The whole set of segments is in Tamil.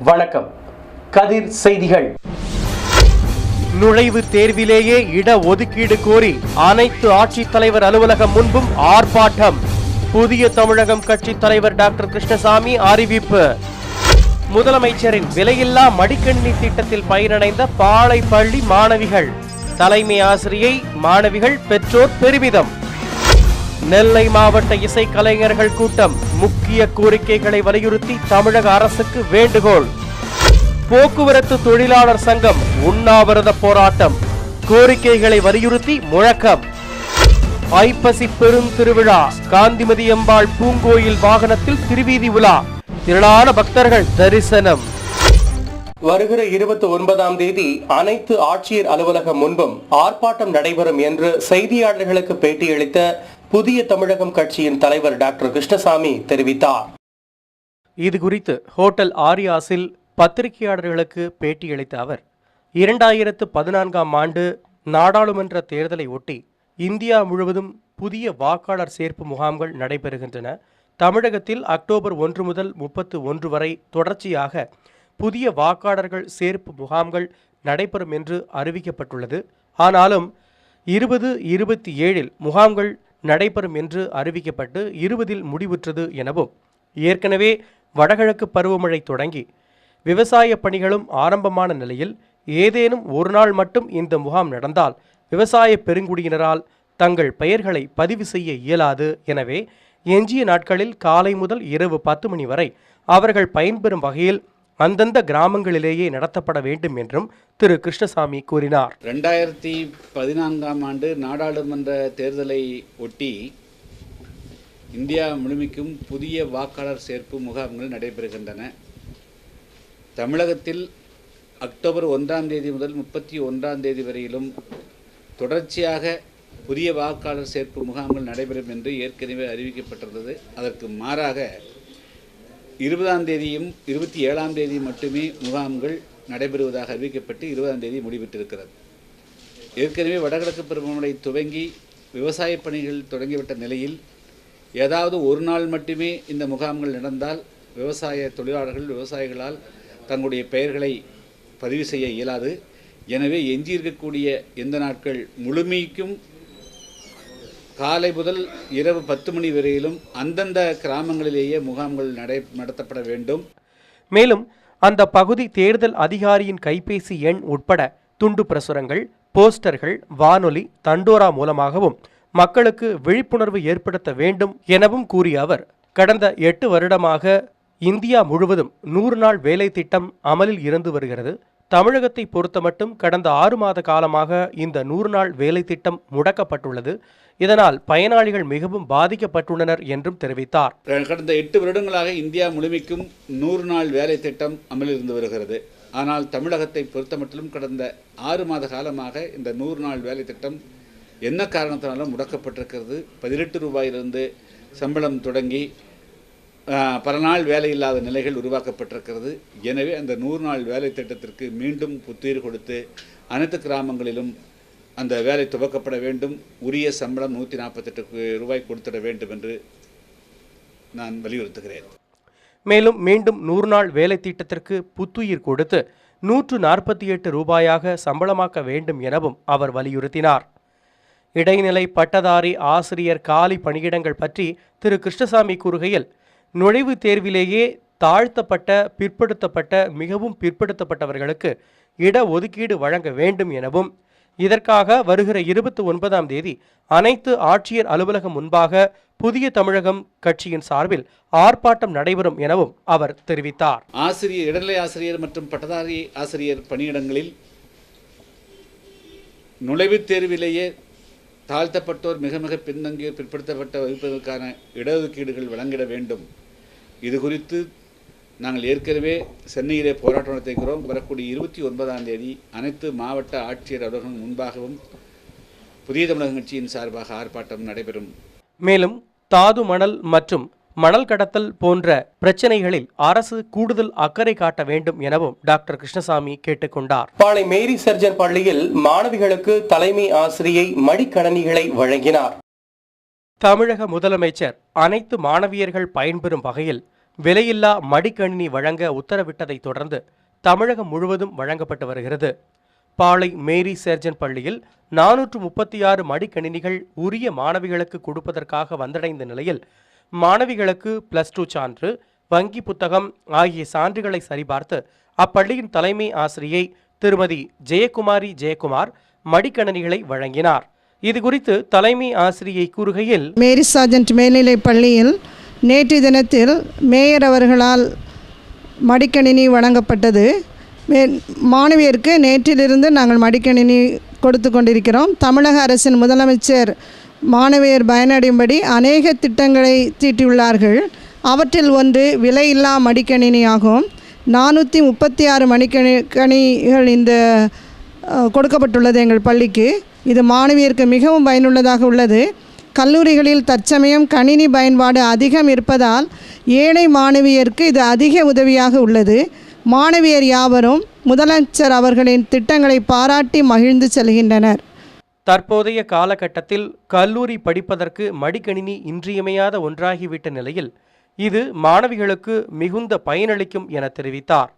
வணக்கம். கதிர் செய்திகள். நுழைவுத் தேர்விலேயே இட ஒதுக்கீடு கோரி அனைத்து ஆட்சித்தலைவர் அலுவலகம் முன்பும் ஆர்ப்பாட்டம். புதிய தமிழகம் கட்சித் தலைவர் டாக்டர் கிருஷ்ணசாமி அறிவிப்பு. முதலமைச்சரின் விலையில்லா மடிக்கணினி திட்டத்தில் பயனடைந்த பாளை பள்ளி மாணவிகள். தலைமை ஆசிரியை, மாணவிகள், பெற்றோர் பெருமிதம். நெல்லை மாவட்ட இசைக்கலைஞர்கள் கூட்டம். முக்கிய கோரிக்கைகளை வலியுறுத்தி தமிழக அரசுக்கு வேண்டுகோள். போக்குவரத்து தொழிலாளர் சங்கம் உண்ணாவிரத போராட்டம். கோரிக்கைகளை வலியுறுத்தி முழக்கம். ஐப்பசி பெரும் திருவிழா. காந்திமதி அம்பாள் பூங்கோயில் வாகனத்தில் திருவீதி உலா. திரளான பக்தர்கள் தரிசனம். வருகிற 29ஆம் தேதி அனைத்து ஆட்சியர் அலுவலகம் முன்பும் ஆர்ப்பாட்டம் நடைபெறும் என்று செய்தியாளர்களுக்கு பேட்டியளித்த புதிய தமிழகம் கட்சியின் தலைவர் டாக்டர் கிருஷ்ணசாமி தெரிவித்தார். இது குறித்து ஹோட்டல் ஆரியாஸில் பத்திரிகையாளர்களுக்கு பேட்டியளித்த அவர், 2014ஆம் ஆண்டு நாடாளுமன்ற தேர்தலை ஒட்டி இந்தியா முழுவதும் புதிய வாக்காளர் சேர்ப்பு முகாம்கள் நடைபெறுகின்றன. தமிழகத்தில் அக்டோபர் 1 முதல் 31 வரை தொடர்ச்சியாக புதிய வாக்காளர்கள் சேர்ப்பு முகாம்கள் நடைபெறும் என்று அறிவிக்கப்பட்டுள்ளது. ஆனாலும் 2027இல் முகாம்கள் நடைபெறும் என்று அறிவிக்கப்பட்டு 20இல் முடிவுற்றது எனவும், ஏற்கனவே வடகிழக்கு பருவமழை தொடங்கி விவசாய பணிகளும் ஆரம்பமான நிலையில் ஏதேனும் ஒரு நாள் மட்டும் இந்த முகாம் நடந்தால் விவசாய பெருங்குடியினரால் தங்கள் பெயர்களை பதிவு செய்ய இயலாது. எனவே எஞ்சிய நாட்களில் காலை முதல் இரவு 10 மணி வரை அவர்கள் பயன்பெறும் வகையில் அந்தந்த கிராமங்களிலேயே நடத்தப்பட வேண்டும் என்றும் திரு கிருஷ்ணசாமி கூறினார். 2014ஆம் ஆண்டு நாடாளுமன்ற தேர்தலை ஒட்டி இந்தியா முழுமைக்கும் புதிய வாக்காளர் சேர்ப்பு முகாம்கள் நடைபெறுகின்றன. தமிழகத்தில் அக்டோபர் 1ஆம் தேதி முதல் 31ஆம் தேதி வரையிலும் தொடர்ச்சியாக புதிய வாக்காளர் சேர்ப்பு முகாம்கள் நடைபெறும் என்று ஏற்கனவே அறிவிக்கப்பட்டிருந்தது. அதற்கு மாறாக 20ஆம் தேதியும் 27ஆம் தேதி மட்டுமே முகாம்கள் நடைபெறுவதாக அறிவிக்கப்பட்டு 20ஆம் தேதி முடிவிட்டிருக்கிறது. ஏற்கனவே வடகிழக்கு பருவமழை துவங்கி விவசாய பணிகள் தொடங்கிவிட்ட நிலையில் ஏதாவது ஒரு நாள் மட்டுமே இந்த முகாம்கள் நடந்தால் விவசாய தொழிலாளர்கள், விவசாயிகளால் தங்களுடைய பெயர்களை பதிவு செய்ய இயலாது. எனவே எஞ்சியிருக்கக்கூடிய எந்த நாட்கள் முழுமைக்கும் காலை முதல் இரவு 10 மணி வரையிலும் அந்தந்த கிராமங்களிலேயே முகாம்கள் நடத்தப்பட வேண்டும். மேலும் அந்த பகுதி தேர்தல் அதிகாரியின் கைபேசி எண் உட்பட துண்டு பிரசுரங்கள், போஸ்டர்கள், வானொலி, தண்டோரா மூலமாகவும் மக்களுக்கு விழிப்புணர்வு ஏற்படுத்த வேண்டும் எனவும் கூறிய அவர், கடந்த 8 வருடமாக இந்தியா முழுவதும் 100 நாள் வேலை திட்டம் அமலில் இருந்து வருகிறது. தமிழகத்தை பொறுத்தமட்டும் கடந்த 6 மாத காலமாக இந்த 100 நாள் வேலை திட்டம் முடக்கப்பட்டுள்ளது. இதனால் பயனாளிகள் மிகவும் பாதிக்கப்பட்டுள்ளனர் என்றும் தெரிவித்தார். கடந்த 8 வருடங்களாக இந்தியா முழுமைக்கும் 100 நாள் வேலை திட்டம் அமலில் இருந்து வருகிறது. ஆனால் தமிழகத்தை பொறுத்தமட்டிலும் கடந்த 6 மாத காலமாக இந்த 100 நாள் வேலை திட்டம் என்ன காரணத்தினாலும் முடக்கப்பட்டிருக்கிறது. 18 ரூபாயிலிருந்து சம்பளம் தொடங்கி பல நாள் வேலை இல்லாத நிலைகள் உருவாக்கப்பட்டிருக்கிறது. எனவே அந்த 100 நாள் வேலை திட்டத்திற்கு மீண்டும் புத்துயிர் கொடுத்து அனைத்து கிராமங்களிலும் அந்த வேலை துவக்கப்பட வேண்டும். உரிய சம்பளம் 148 ரூபாய் கொடுத்திட வேண்டும் என்று நான் வலியுறுத்துகிறேன். மேலும் மீண்டும் 100 நாள் வேலை திட்டத்திற்கு புத்துயிர் கொடுத்து 148 ரூபாயாக சம்பளமாக்க வேண்டும் எனவும் அவர் வலியுறுத்தினார். இடைநிலை பட்டதாரி ஆசிரியர் காலி பணியிடங்கள் பற்றி திரு கிருஷ்ணசாமி கூறுகையில், நுழைவுத் தேர்விலேயே தாழ்த்தப்பட்ட, பிற்படுத்தப்பட்ட, மிகவும் பிற்படுத்தப்பட்டவர்களுக்கு இட ஒதுக்கீடு வழங்க வேண்டும் எனவும், இதற்காக வருகிற 29ஆம் தேதி அனைத்து ஆட்சியர் அலுவலகம் முன்பாக புதிய தமிழகம் கட்சியின் சார்பில் ஆர்ப்பாட்டம் நடைபெறும் எனவும் அவர் தெரிவித்தார். இடைநிலை ஆசிரியர் மற்றும் பட்டதாரி ஆசிரியர் பணியிடங்களில் நுழைவுத் தேர்விலேயே தாழ்த்தப்பட்டோர், மிக மிக பின்தங்கியோர், பிற்படுத்தப்பட்ட வகுப்பினருக்கான இடஒதுக்கீடுகள் வழங்கிட வேண்டும். இது குறித்து நாங்கள் ஏற்கனவே சென்னையிலே போராட்டம் நடத்திக்கிறோம். வரக்கூடிய 29ஆம் தேதி அனைத்து மாவட்ட ஆட்சியர் அலுவலகம் முன்பாகவும் புதிய தமிழக கட்சியின் சார்பாக ஆர்ப்பாட்டம் நடைபெறும். மேலும் தாது மணல் மற்றும் மணல் கடத்தல் போன்ற பிரச்சனைகளில் அரசு கூடுதல் அக்கறை காட்ட வேண்டும் எனவும் டாக்டர் கிருஷ்ணசாமி கேட்டுக்கொண்டார். பாளை மேரி சர்ஜன் பள்ளியில் மாணவிகளுக்கு தலைமை ஆசிரியை மடிக்கணினிகளை வழங்கினார். தமிழக முதலமைச்சர் அனைத்து மாணவியர்கள் பயன்பெறும் வகையில் விலையில்லா மடிக்கணினி வழங்க உத்தரவிட்டதைத் தொடர்ந்து தமிழகம் முழுவதும் வழங்கப்பட்டு வருகிறது. பாளை மேரி சேர்ஜன் பள்ளியில் 436 மடிக்கணினிகள் உரிய மாணவிகளுக்கு கொடுப்பதற்காக வந்தடைந்த நிலையில் மாணவிகளுக்கு +2 சான்று, வங்கி புத்தகம் ஆகிய சான்றுகளை சரிபார்த்து அப்பள்ளியின் தலைமை ஆசிரியை திருமதி ஜெயக்குமார் மடிக்கணினிகளை வழங்கினார். இதுகுறித்து தலைமை ஆசிரியை கூறுகையில், மேரி சார்ஜன்ட் மேல்நிலைப் பள்ளியில் நேற்று தினத்தில் மேயர் அவர்களால் மடிக்கணினி வழங்கப்பட்டது. மாணவியருக்கு நேற்றிலிருந்து நாங்கள் மடிக்கணினி கொடுத்து கொண்டிருக்கிறோம். தமிழக அரசின் முதலமைச்சர் மாணவியர் பயனடையும்படி அநேக திட்டங்களை தீட்டியுள்ளார்கள். அவற்றில் ஒன்று விலையில்லா மடிக்கணினி ஆகும். 436 மடிக்கணிகள் இந்த கொடுக்கப்பட்டுள்ளது எங்கள் பள்ளிக்கு. இது மாணவியருக்கு மிகவும் பயனுள்ளதாக உள்ளது. கல்லூரிகளில் தற்சமயம் கணினி பயன்பாடு அதிகம் இருப்பதால் ஏழை மாணவியருக்கு இது அதிக உதவியாக உள்ளது. மாணவியர் யாவரும் முதலமைச்சர் அவர்களின் திட்டங்களை பாராட்டி மகிழ்ந்து செல்கின்றனர். தற்போதைய காலகட்டத்தில் கல்லூரி படிப்பதற்கு மடிக்கணினி இன்றியமையாத ஒன்றாகிவிட்ட நிலையில் இது மாணவிகளுக்கு மிகுந்த பயனளிக்கும் என தெரிவித்தார்.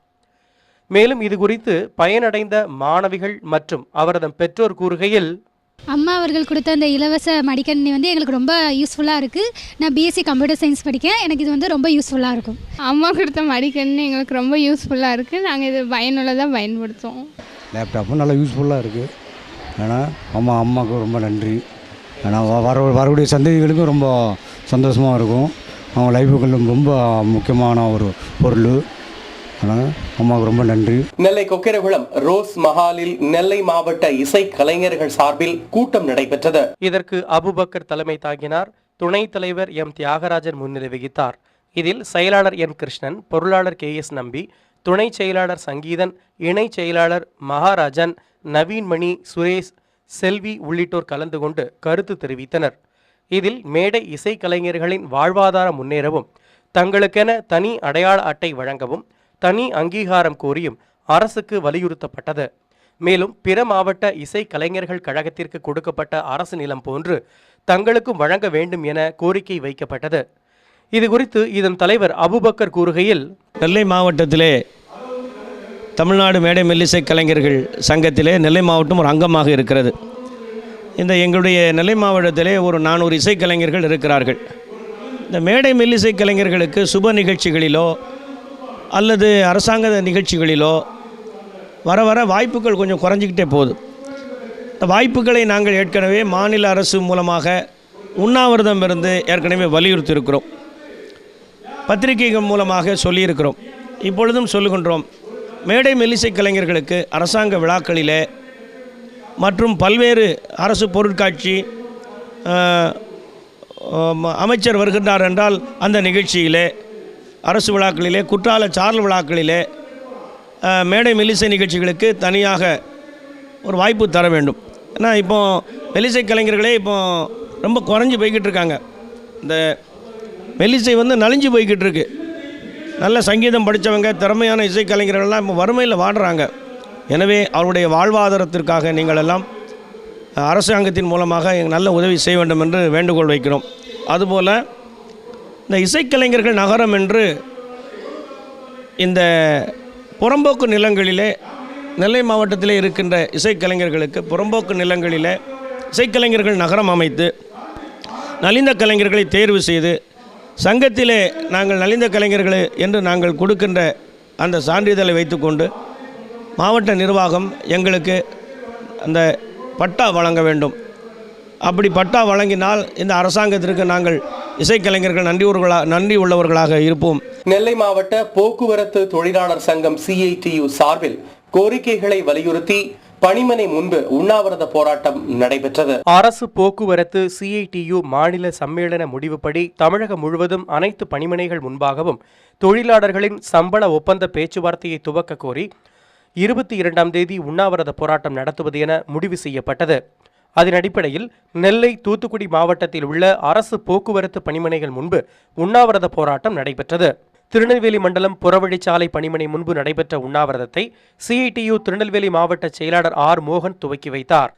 மேலும் இதுகுறித்து பயனடைந்த மாணவிகள் மற்றும் அவரது பெற்றோர் கூறுகையில், அம்மா அவர்கள் கொடுத்த அந்த இலவச மடிக்கணினி எங்களுக்கு ரொம்ப யூஸ்ஃபுல்லாக இருக்குது. நான் பிஎஸ்சி கம்ப்யூட்டர் சயின்ஸ் படிக்கிறேன். எனக்கு இது ரொம்ப யூஸ்ஃபுல்லாக இருக்கும். அம்மா கொடுத்த மடிக்கணினி எங்களுக்கு ரொம்ப யூஸ்ஃபுல்லாக இருக்குது. நாங்கள் இது பயனுள்ளதாக பயன்படுத்துவோம். லேப்டாப்பும் நல்லா யூஸ்ஃபுல்லாக இருக்குது. ஆனால் அம்மாவுக்கு ரொம்ப நன்றி. ஆனால் வரக்கூடிய சந்ததிகளுக்கும் ரொம்ப சந்தோஷமாக இருக்கும். அவங்க லைஃபுக்கு ரொம்ப முக்கியமான ஒரு பொருள். அம்மாவுக்கு ரொம்ப நன்றி. நெல்லை கொக்கிரகுளம் ரோஸ் மஹாலில் நெல்லை மாவட்ட இசை கலைஞர்கள் சார்பில் கூட்டம் நடைபெற்றது. இதற்கு அபுபக்கர் தலைமை தாங்கினார். துணைத் தலைவர் எம் தியாகராஜன் முன்னிலை வகித்தார். இதில் செயலாளர் என் கிருஷ்ணன், பொருளாளர் KS நம்பி, துணை செயலாளர் சங்கீதன், இணை செயலாளர் மகாராஜன், நவீன்மணி, சுரேஷ், செல்வி உள்ளிட்டோர் கலந்து கொண்டு கருத்து தெரிவித்தனர். இதில் மேடை இசை கலைஞர்களின் வாழ்வாதாரம் முன்னேறவும், தங்களுக்கென தனி அடையாள அட்டை வழங்கவும், தனி அங்கீகாரம் கோரியும் அரசுக்கு வலியுறுத்தப்பட்டது. மேலும் பிற மாவட்ட இசை கலைஞர்கள் கழகத்திற்கு கொடுக்கப்பட்ட அரசு நிலம் போன்று தங்களுக்கும் வழங்க வேண்டும் என கோரிக்கை வைக்கப்பட்டது. இதுகுறித்து இதன் தலைவர் அபுபக்கர் கூறுகையில், நெல்லை மாவட்டத்திலே தமிழ்நாடு மேடை மெல்லிசை கலைஞர்கள் சங்கத்திலே நெல்லை மாவட்டம் ஒரு அங்கமாக இருக்கிறது. இந்த எங்களுடைய நெல்லை மாவட்டத்திலே ஒரு 400 இசைக்கலைஞர்கள் இருக்கிறார்கள். இந்த மேடை மெல்லிசை கலைஞர்களுக்கு சுப நிகழ்ச்சிகளிலோ அல்லது அரசாங்க நிகழ்ச்சிகளிலோ வர வர வாய்ப்புகள் கொஞ்சம் குறைஞ்சிக்கிட்டே போகுது. இந்த வாய்ப்புகளை நாங்கள் ஏற்கனவே மாநில அரசு மூலமாக உண்ணாவிரதம் இருந்து ஏற்கனவே வலியுறுத்தி இருக்கிறோம். பத்திரிகைகள் மூலமாக சொல்லியிருக்கிறோம். இப்பொழுதும் சொல்லுகின்றோம். மேடை மெல்லிசை கலைஞர்களுக்கு அரசாங்க விழாக்களிலே மற்றும் பல்வேறு அரசு பொருட்காட்சி அமைச்சர் வருகின்றார் என்றால் அந்த நிகழ்ச்சியிலே, அரசு விழாக்களிலே, குற்றால சாரல் விழாக்களிலே மேடை மெல்லிசை நிகழ்ச்சிகளுக்கு தனியாக ஒரு வாய்ப்பு தர வேண்டும். ஏன்னா இப்போ மெல்லிசை கலைஞர்களே இப்போ ரொம்ப குறைஞ்சி போய்கிட்டு இருக்காங்க. இந்த மெல்லிசை நலிஞ்சு போய்கிட்டு இருக்கு. நல்ல சங்கீதம் படித்தவங்க, திறமையான இசைக்கலைஞர்கள்லாம் இப்போ வறுமையில் வாடுறாங்க. எனவே அவருடைய வாழ்வாதாரத்திற்காக நீங்கள் எல்லாம் அரசாங்கத்தின் மூலமாக நல்ல உதவி செய்ய வேண்டும் என்று வேண்டுகோள் வைக்கிறோம். அதுபோல் இந்த இசைக்கலைஞர்கள் நகரம் என்று இந்த புறம்போக்கு நிலங்களிலே, நெல்லை மாவட்டத்திலே இருக்கின்ற இசைக்கலைஞர்களுக்கு புறம்போக்கு நிலங்களிலே இசைக்கலைஞர்கள் நகரம் அமைத்து நலிந்த கலைஞர்களை தேர்வு செய்து சங்கத்திலே நாங்கள் நலிந்த கலைஞர்கள் என்று நாங்கள் கொடுக்கின்ற அந்த சான்றிதழை வைத்துக்கொண்டு மாவட்ட நிர்வாகம் எங்களுக்கு அந்த பட்டா வழங்க வேண்டும். அப்படி பட்டா வழங்கினால் இந்த அரசாங்கத்திற்கு நாங்கள் இசைக்கலைஞர்கள் நன்றி உள்ளவர்களாக இருப்போம். நெல்லை மாவட்ட போக்குவரத்து தொழிலாளர் சங்கம் CITU சார்பில் கோரிக்கைகளை வலியுறுத்தி பணிமனை முன்பு உண்ணாவிரத போராட்டம் நடைபெற்றது. அரசு போக்குவரத்து CITU மாநில சம்மேளன முடிவுப்படி தமிழகம் முழுவதும் அனைத்து பணிமனைகள் முன்பாகவும் தொழிலாளர்களின் சம்பள ஒப்பந்த பேச்சுவார்த்தையை துவக்க கோரி 22ஆம் தேதி உண்ணாவிரத போராட்டம் நடத்துவது என முடிவு செய்யப்பட்டது. அதன் அடிப்படையில் நெல்லை, தூத்துக்குடி மாவட்டத்தில் உள்ள அரசு போக்குவரத்து பணிமனைகள் முன்பு உண்ணாவிரத போராட்டம் நடைபெற்றது. திருநெல்வேலி மண்டலம் புறவழிச்சாலை பணிமனை முன்பு நடைபெற்ற உண்ணாவிரதத்தை CITU திருநெல்வேலி மாவட்ட செயலாளர் மோகன் துவக்கி வைத்தார்.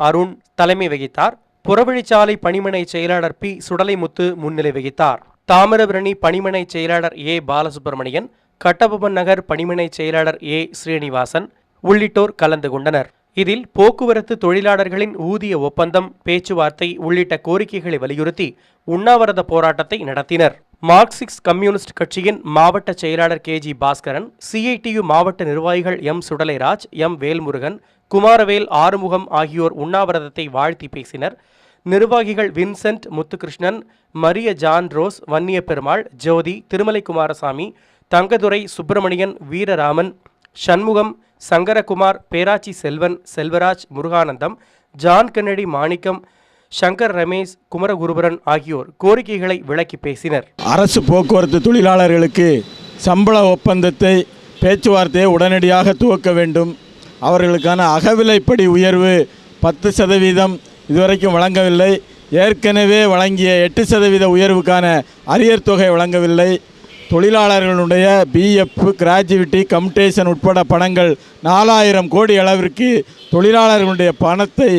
அருண் தலைமை வகித்தார். புறவழிச்சாலை பணிமனை செயலாளர் P சுடலைமுத்து முன்னிலை வகித்தார். தாமிரபரணி பணிமனை செயலாளர் ஏ பாலசுப்ரமணியன், கட்டபொம்மன் நகர் பணிமனை செயலாளர் ஏ ஸ்ரீனிவாசன் உள்ளிட்டோர் கலந்து கொண்டனர். இதில் போக்குவரத்து தொழிலாளர்களின் ஊதிய ஒப்பந்தம், பேச்சுவார்த்தை உள்ளிட்ட கோரிக்கைகளை வலியுறுத்தி உண்ணாவிரத போராட்டத்தை நடத்தினர். மார்க்சிஸ்ட் கம்யூனிஸ்ட் கட்சியின் மாவட்ட செயலாளர் KG பாஸ்கரன், CITU மாவட்ட நிர்வாகிகள் M சுடலைராஜ், M வேல்முருகன், குமாரவேல், ஆறுமுகம் ஆகியோர் உண்ணாவிரதத்தை வாழ்த்தி பேசினர். நிர்வாகிகள் Vincent, Muthukrishnan, Mariya John Rose, Vanniya Perumal, Jothi, Thirumalai Kumarasamy, Thangadurai, Subramanian, Veeraraman, Shanmugam, Sankarakumar, Peratchi Selvan, Selvaraj, Muruganandam, John Kennedy, Manickam, Shankar Ramesh, Kumaraguruparan ஆகியோர் கோரிக்கைகளை விளக்கி பேசினர். அரசு போக்குவரத்து தொழிலாளர்களுக்கு சம்பள ஒப்பந்தத்தை, பேச்சுவார்த்தையை உடனடியாக துவக்க வேண்டும். அவர்களுக்கான அகவிலைப்படி உயர்வு 10% இதுவரைக்கும் வழங்கவில்லை. ஏற்கனவே வழங்கிய 8% உயர்வுக்கான அரியர் தொகை வழங்கவில்லை. தொழிலாளர்களுடைய BF, கிராஜுவிட்டி, கம்யூட்டேஷன் உட்பட பணங்கள் 4000 கோடி அளவிற்கு தொழிலாளர்களுடைய பணத்தை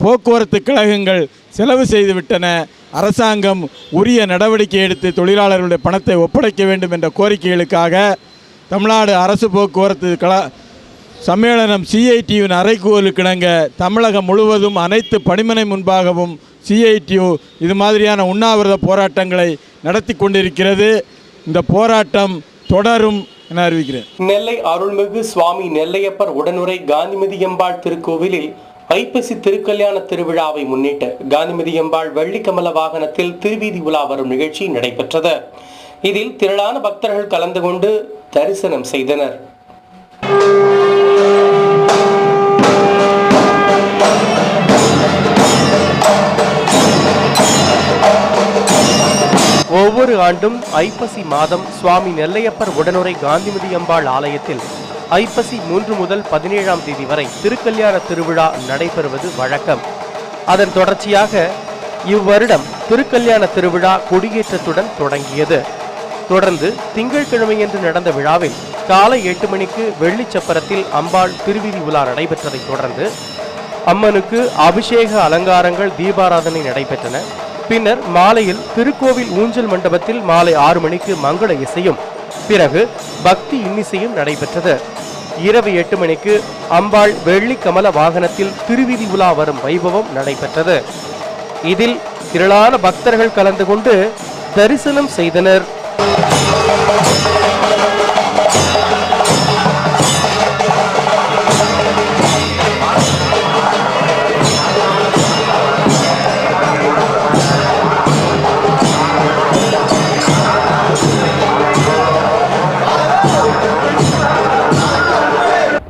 போக்குவரத்து கழகங்கள் செலவு செய்துவிட்டன. அரசாங்கம் உரிய நடவடிக்கை எடுத்து தொழிலாளர்களுடைய பணத்தை ஒப்படைக்க வேண்டும் என்ற கோரிக்கைகளுக்காக தமிழ்நாடு அரசு போக்குவரத்து சம்மேளனம் CITUவின் அறைகூவலுக்கிணங்க தமிழகம் முழுவதும் அனைத்து பணிமனை முன்பாகவும் CITU இது மாதிரியான உண்ணாவிரத போராட்டங்களை நடத்தி கொண்டிருக்கிறது. இந்த போராட்டம் தொடரும் என அறிவிக்கிறேன். நெல்லை அருள்மிகு சுவாமி நெல்லையப்பர் உடனுரை காந்திமதியம்பாள் திருக்கோவிலில் ஐப்பசி திருக்கல்யாண திருவிழாவை முன்னிட்டு காந்திமதியம்பாள் வெள்ளிக்கமல வாகனத்தில் திருவீதி உலா வரும் நிகழ்ச்சி நடைபெற்றது. இதில் திரளான பக்தர்கள் கலந்து கொண்டு தரிசனம் செய்தனர். ஒவ்வொரு ஆண்டும் ஐப்பசி மாதம் சுவாமி நெல்லையப்பர் உடனுரை காந்திமதி அம்பாள் ஆலயத்தில் ஐப்பசி 3 முதல் 17ஆம் தேதி வரை திருக்கல்யாண திருவிழா நடைபெறுவது வழக்கம். அதன் தொடர்ச்சியாக இவ்வருடம் திருக்கல்யாண திருவிழா கொடியேற்றத்துடன் தொடங்கியது. தொடர்ந்து திங்கட்கிழமையன்று நடந்த விழாவில் காலை 8 மணிக்கு வெள்ளிச்சப்பரத்தில் அம்பாள் திருவீதி உலா நடைபெற்றதைத் தொடர்ந்து அம்மனுக்கு அபிஷேக அலங்காரங்கள், தீபாராதனை நடைபெற்றன. பின்னர் மாலையில் திருக்கோவில் ஊஞ்சல் மண்டபத்தில் மாலை 6 மணிக்கு மங்கள இசையும், பிறகு பக்தி இன்னிசையும் நடைபெற்றது. இரவு 8 மணிக்கு அம்பாள் வெள்ளி கமல வாகனத்தில் திருவீதி உலா வரும் வைபவம் நடைபெற்றது. இதில் திரளான பக்தர்கள் கலந்து கொண்டு தரிசனம் செய்தனர்.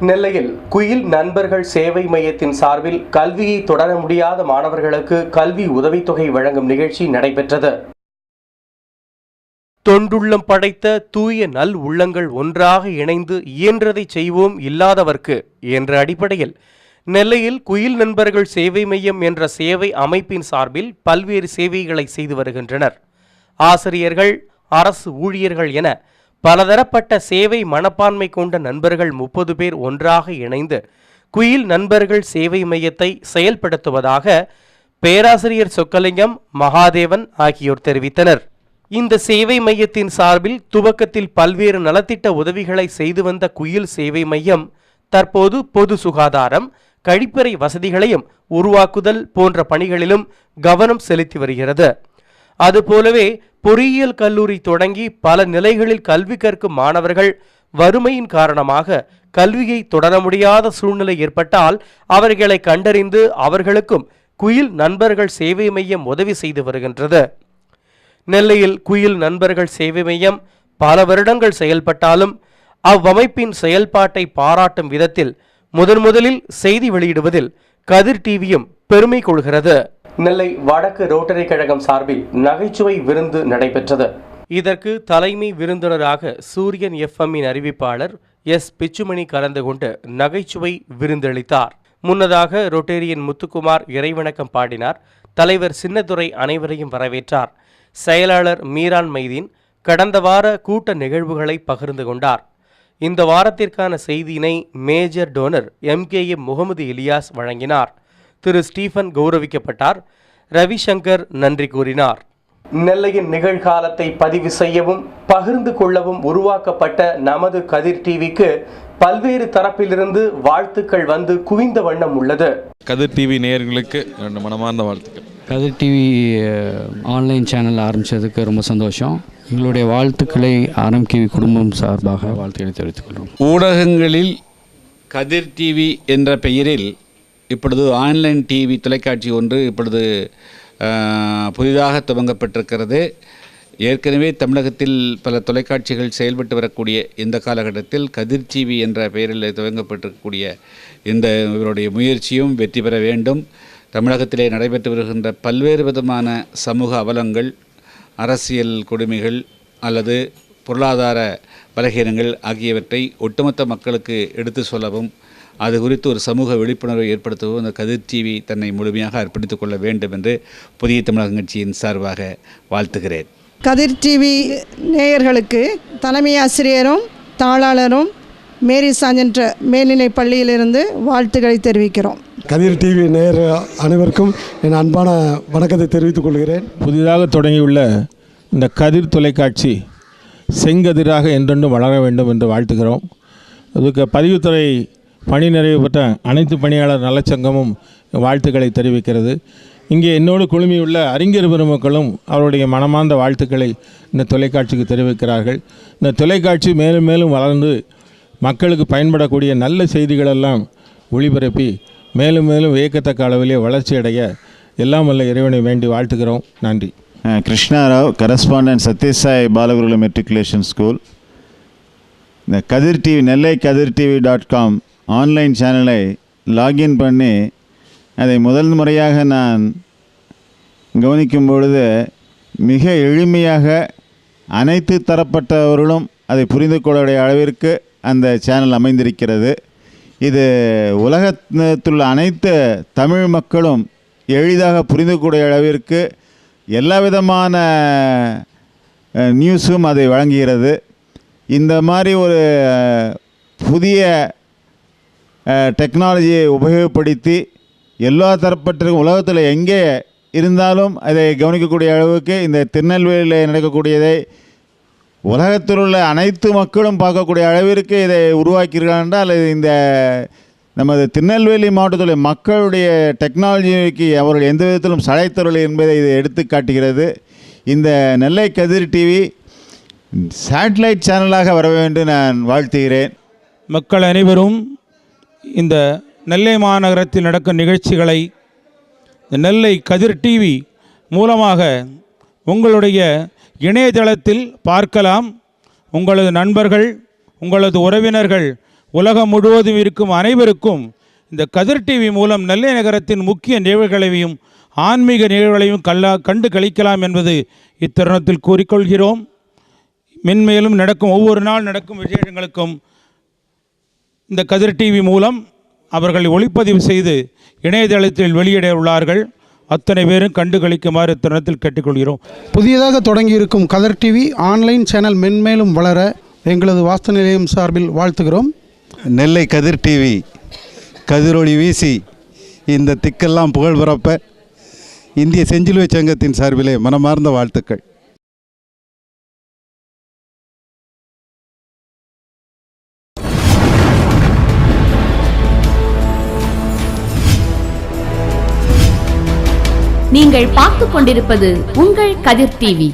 நெல்லையில் குயில் நண்பர்கள் சேவை மையத்தின் சார்பில் கல்வியை தொடர முடியாத மாணவர்களுக்கு கல்வி உதவித்தொகை வழங்கும் நிகழ்ச்சி நடைபெற்றது. தொண்டுள்ளம் படைத்த தூய நல் உள்ளங்கள் ஒன்றாக இணைந்து இயன்றதை செய்வோம் இல்லாதவர்க்கு என்ற அடிப்படையில் நெல்லையில் குயில் நண்பர்கள் சேவை மையம் என்ற சேவை அமைப்பின் சார்பில் பல்வேறு சேவைகளை செய்து வருகின்றனர். ஆசிரியர்கள், அரசு ஊழியர்கள் என பலதரப்பட்ட சேவை மனப்பான்மை கொண்ட நண்பர்கள் 30 பேர் ஒன்றாக இணைந்து குயில் நண்பர்கள் சேவை மையத்தை செயல்படுத்துவதாக பேராசிரியர் சொக்கலிங்கம், மகாதேவன் ஆகியோர் தெரிவித்தனர். இந்த சேவை மையத்தின் சார்பில் துவக்கத்தில் பல்வேறு நலத்திட்ட உதவிகளை செய்து வந்த குயில் சேவை மையம் தற்போது பொது சுகாதாரம், கழிப்பறை வசதிகளையும் உருவாக்குதல் போன்ற பணிகளிலும் கவனம் செலுத்தி வருகிறது. அதுபோலவே பொறியியல் கல்லூரி தொடங்கி பல நிலைகளில் கல்வி கற்கும் மாணவர்கள் வறுமையின் காரணமாக கல்வியை தொடர முடியாத சூழ்நிலை ஏற்பட்டால் அவர்களை கண்டறிந்து அவர்களுக்கும் குயில் நண்பர்கள் சேவை மையம் உதவி செய்து வருகின்றது. நெல்லையில் குயில் நண்பர்கள் சேவை மையம் பல வருடங்கள் செயல்பட்டாலும் அவ்வமைப்பின் செயல்பாட்டை பாராட்டும் விதத்தில் முதலில் செய்தி வெளியிடுவதில் கதிர் டிவியும் பெருமை கொள்கிறது. நெல்லை வடக்கு ரோட்டரி கழகம் சார்பில் நகைச்சுவை விருந்து நடைபெற்றது. இதற்கு தலைமை விருந்தினராக சூரியன் FM-இன் அறிவிப்பாளர் S. பிச்சுமணி கலந்து கொண்டு நகைச்சுவை விருந்தளித்தார். முன்னதாக ரொட்டேரியன் முத்துக்குமார் இறைவணக்கம் பாடினார். தலைவர் சின்னதுரை அனைவரையும் வரவேற்றார். செயலாளர் மீரான் மைதீன் கடந்த வார கூட்ட நிகழ்வுகளை பகிர்ந்து கொண்டார். இந்த வாரத்திற்கான செய்தியினை major donor MKM Mohammed Ilyas வழங்கினார். திரு ஸ்டீஃபன் கௌரவிக்கப்பட்டார். ரவிசங்கர் நன்றி கூறினார். நெல்லையின் நிகழ்காலத்தை பதிவு செய்யவும் பகிர்ந்து கொள்ளவும் உருவாக்கப்பட்ட நமது கதிர் டிவிக்கு பல்வேறு தரப்பிலிருந்து வாழ்த்துக்கள் வந்து குவிந்த வண்ணம் உள்ளது. கதிர் டிவி நேயர்களுக்கு மனமார்ந்த வாழ்த்துக்கள். கதிர் டிவி ஆன்லைன் சேனல் ஆரம்பித்ததுக்கு ரொம்ப சந்தோஷம். எங்களுடைய வாழ்த்துக்களை ஆர்எம்கேவி குடும்பம் சார்பாக வாழ்த்துக்களை தெரிவித்துக் கொள்கிறோம். ஊடகங்களில் கதிர் டிவி என்ற பெயரில் இப்பொழுது ஆன்லைன் டிவி தொலைக்காட்சி ஒன்று இப்பொழுது புதிதாக துவங்கப்பட்டிருக்கிறது. ஏற்கனவே தமிழகத்தில் பல தொலைக்காட்சிகள் செயல்பட்டு வரக்கூடிய இந்த காலகட்டத்தில் கதிர் டிவி என்ற பெயரில் துவங்கப்பட்டிருக்கக்கூடிய இந்த இவருடைய முயற்சியும் வெற்றி பெற வேண்டும். தமிழகத்திலே நடைபெற்று வருகின்ற பல்வேறு விதமான சமூக அவலங்கள், அரசியல் கொடுமைகள் அல்லது பொருளாதார பலகீனங்கள் ஆகியவற்றை ஒட்டுமொத்த மக்களுக்கு எடுத்து சொல்லவும் அது குறித்து ஒரு சமூக விழிப்புணர்வை ஏற்படுத்தவும் இந்த கதிர் டிவி தன்னை முழுமையாக அர்ப்பணித்துக் கொள்ள வேண்டும் என்று புதிய தமிழகம் கட்சியின் சார்பாக வாழ்த்துகிறேன். கதிர் டிவி நேயர்களுக்கு தலைமை ஆசிரியரும் தாளாளரும் மேரி சாஞ்சன்ற மேல்நிலைப் பள்ளியிலிருந்து வாழ்த்துக்களை தெரிவிக்கிறோம். கதிர் டிவி நேயர் அனைவருக்கும் என் அன்பான வணக்கத்தை தெரிவித்துக் கொள்கிறேன். புதிதாக தொடங்கியுள்ள இந்த கதிர் தொலைக்காட்சி செங்கதிராக என்றென்றும் வளர வேண்டும் என்று வாழ்த்துகிறோம். அதுக்கு பதிவுத்துறை பணி நிறைவு பெற்ற அனைத்து பணியாளர் நலச்சங்கமும் வாழ்த்துக்களை தெரிவிக்கிறது. இங்கே என்னோடு குழுமியுள்ள அறிஞர் பெருமக்களும் அவருடைய மனமார்ந்த வாழ்த்துக்களை இந்த தொலைக்காட்சிக்கு தெரிவிக்கிறார்கள். இந்த தொலைக்காட்சி மேலும் மேலும் வளர்ந்து மக்களுக்கு பயன்படக்கூடிய நல்ல செய்திகளெல்லாம் ஒளிபரப்பி மேலும் மேலும் வியக்கத்தக்க அளவிலே வளர்ச்சியடைய எல்லாம் வல்ல இறைவனை வேண்டி வாழ்த்துகிறோம். நன்றி. Krishnarao, correspondent Sathya Sai Balagurukulam matriculation school. இந்த Kathir TV Nellai kadirtv.com online சேனலை லாகின் பண்ணி அதை முதல் முறையாக நான் கவனிக்கும் பொழுது மிக எளிமையாக அனைத்து தரப்பட்டவர்களும் அதை புரிந்து கொள்ளக்கூடிய அளவிற்கு அந்த சேனல் அமைந்திருக்கிறது. இது உலகத்துள்ள அனைத்து தமிழ் மக்களும் எளிதாக புரிந்துக்கூடிய அளவிற்கு எல்லா விதமான நியூஸும் அதை வழங்குகிறது. இந்த மாதிரி ஒரு புதிய டெக்னாலஜியை உபயோகப்படுத்தி எல்லா தரப்பட்ட உலகத்தில் எங்கே இருந்தாலும் அதை கவனிக்கக்கூடிய அளவுக்கு இந்த திருநெல்வேலியில் நடக்கக்கூடியதை உலகத்தில் உள்ள அனைத்து மக்களும் பார்க்கக்கூடிய அளவிற்கு இதை உருவாக்கிறார்கள் என்றால் இந்த நமது திருநெல்வேலி மாவட்டத்தில் மக்களுடைய டெக்னாலஜிக்கு அவர்கள் எந்த விதத்திலும் சளைத்தவர்கள் என்பதை இது எடுத்து காட்டுகிறது. இந்த நெல்லை கதிர் டிவி சேட்டலைட் சேனலாக வர வேண்டும் நான் வாழ்த்துகிறேன். மக்கள் அனைவரும் இந்த நெல்லை மாநகரத்தில் நடக்கும் நிகழ்ச்சிகளை நெல்லை கதிர் டிவி மூலமாக உங்களுடைய இணையதளத்தில் பார்க்கலாம். உங்களது நண்பர்கள், உங்களது உறவினர்கள், உலகம் முழுவதும் இருக்கும் அனைவருக்கும் இந்த கதிர் டிவி மூலம் நெல்லை நகரத்தின் முக்கிய நிகழ்வுகளையும் ஆன்மீக நிகழ்வுகளையும் கண்டு கழிக்கலாம் என்பது இத்தருணத்தில் கூறிக்கொள்கிறோம். மென்மேலும் நடக்கும் ஒவ்வொரு நாள் நடக்கும் விசேஷங்களுக்கும் இந்த கதிர் டிவி மூலம் அவர்கள் ஒளிப்பதிவு செய்து இணையதளத்தில் வெளியிட உள்ளார்கள். அத்தனை பேரும் கண்டு கழிக்குமாறு தருணத்தில் கேட்டுக்கொள்கிறோம். புதியதாக தொடங்கியிருக்கும் கதிர் டிவி ஆன்லைன் சேனல் மென்மேலும் வளர எங்களது வாஸ்து நிலையம் சார்பில் வாழ்த்துகிறோம். நெல்லை கதிர் டிவி கதிரொளி வீசி இந்த திக்கெல்லாம் புகழ் பிறப்ப இந்திய செஞ்சிலுவை சங்கத்தின் சார்பிலே மனமார்ந்த வாழ்த்துக்கள். நீங்கள் பார்த்துக் கொண்டிருப்பது உங்கள் கதிர் டிவி.